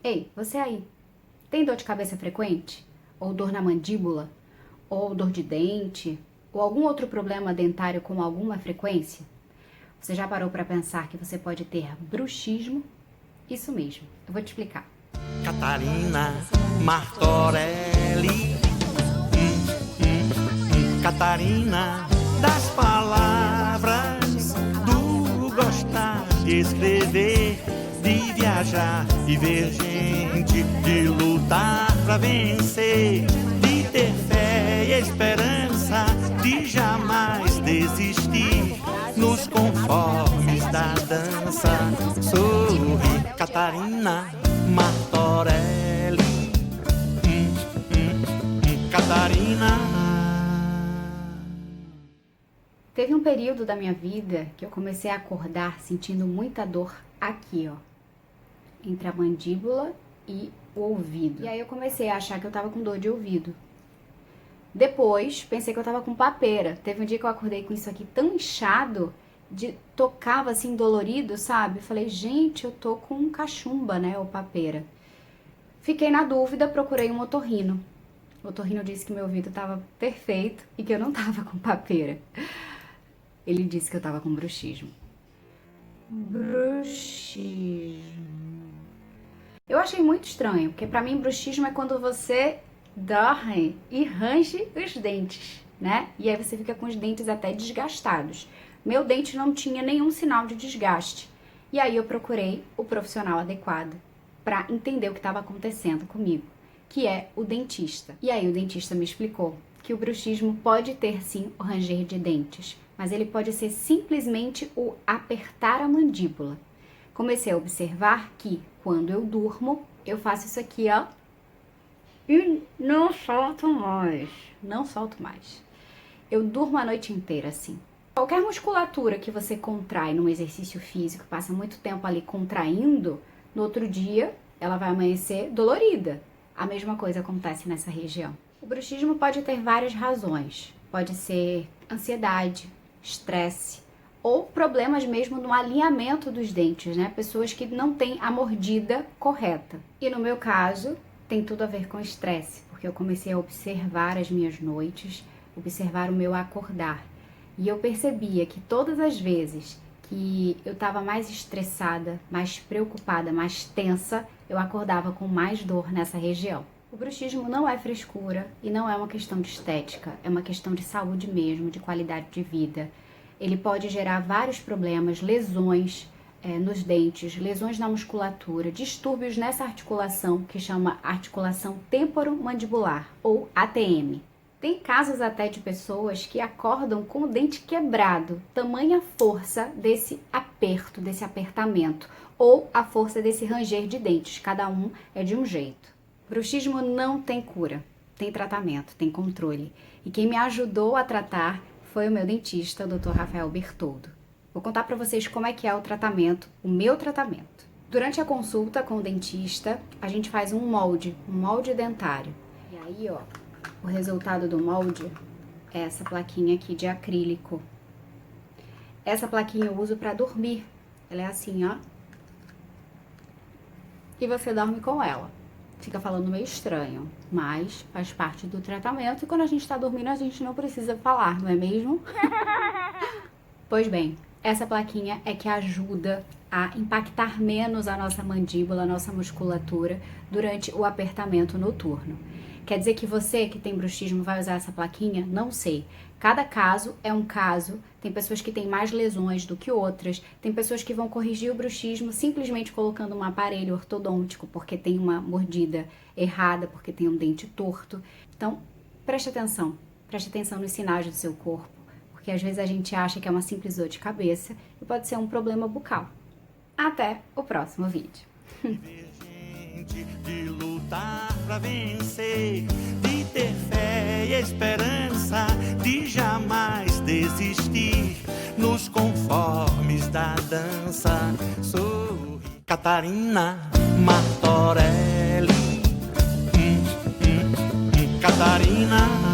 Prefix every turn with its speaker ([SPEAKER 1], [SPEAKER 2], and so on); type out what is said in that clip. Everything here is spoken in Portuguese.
[SPEAKER 1] Ei, você aí, tem dor de cabeça frequente? Ou dor na mandíbula? Ou dor de dente? Ou algum outro problema dentário com alguma frequência? Você já parou para pensar que você pode ter bruxismo? Isso mesmo, eu vou te explicar.
[SPEAKER 2] Catarina Martorelli, Catarina das palavras, do gostar de escrever, de viajar e ver gente, de lutar pra vencer, de ter fé e esperança, de jamais desistir nos conformes da dança. Sorri, Catarina Martorelli, Catarina.
[SPEAKER 1] Teve um período da minha vida que eu comecei a acordar sentindo muita dor aqui, ó, entre a mandíbula e o ouvido. E aí eu comecei a achar que eu tava com dor de ouvido. Depois, pensei que eu tava com papeira. Teve um dia que eu acordei com isso aqui tão inchado, tocava assim dolorido, sabe? Falei, gente, eu tô com cachumba, né, ou papeira. Fiquei na dúvida, procurei um otorrino. O otorrino disse que meu ouvido tava perfeito e que eu não tava com papeira. Ele disse que eu tava com bruxismo. Bruxismo. Eu achei muito estranho, porque pra mim bruxismo é quando você dorme e range os dentes, né? E aí você fica com os dentes até desgastados. Meu dente não tinha nenhum sinal de desgaste. E aí eu procurei o profissional adequado pra entender o que estava acontecendo comigo, que é o dentista. E aí o dentista me explicou que o bruxismo pode ter sim o ranger de dentes, mas ele pode ser simplesmente o apertar a mandíbula. Comecei a observar que, quando eu durmo, eu faço isso aqui, ó, e não solto mais. Não solto mais. Eu durmo a noite inteira assim. Qualquer musculatura que você contrai num exercício físico, passa muito tempo ali contraindo, no outro dia ela vai amanhecer dolorida. A mesma coisa acontece nessa região. O bruxismo pode ter várias razões. Pode ser ansiedade, estresse ou problemas mesmo no alinhamento dos dentes, né? Pessoas que não têm a mordida correta. E no meu caso, tem tudo a ver com estresse, porque eu comecei a observar as minhas noites, observar o meu acordar. E eu percebia que todas as vezes que eu estava mais estressada, mais preocupada, mais tensa, eu acordava com mais dor nessa região. O bruxismo não é frescura e não é uma questão de estética, é uma questão de saúde mesmo, de qualidade de vida. Ele pode gerar vários problemas, lesões nos dentes, lesões na musculatura, distúrbios nessa articulação que chama articulação temporomandibular ou ATM. Tem casos até de pessoas que acordam com o dente quebrado, tamanha força desse aperto, desse apertamento, ou a força desse ranger de dentes, cada um é de um jeito. Bruxismo não tem cura, tem tratamento, tem controle. E quem me ajudou a tratar foi o meu dentista, o Dr. Rafael Bertoldo. Vou contar para vocês como é que é o tratamento, o meu tratamento. Durante a consulta com o dentista, a gente faz um molde dentário. E aí, ó, o resultado do molde é essa plaquinha aqui de acrílico. Essa plaquinha eu uso para dormir. Ela é assim, ó. E você dorme com ela. Fica falando meio estranho, mas faz parte do tratamento. E quando a gente tá dormindo, a gente não precisa falar, não é mesmo? Pois bem, essa plaquinha é que ajuda a impactar menos a nossa mandíbula, a nossa musculatura durante o apertamento noturno. Quer dizer que você que tem bruxismo vai usar essa plaquinha? Não sei. Cada caso é um caso. Tem pessoas que têm mais lesões do que outras. Tem pessoas que vão corrigir o bruxismo simplesmente colocando um aparelho ortodôntico porque tem uma mordida errada, porque tem um dente torto. Então, preste atenção. Preste atenção nos sinais do seu corpo. Porque às vezes a gente acha que é uma simples dor de cabeça e pode ser um problema bucal. Até o próximo vídeo.
[SPEAKER 2] De lutar pra vencer, de ter fé e esperança, de jamais desistir nos conformes da dança. Sorri, Catarina Martorelli, Catarina.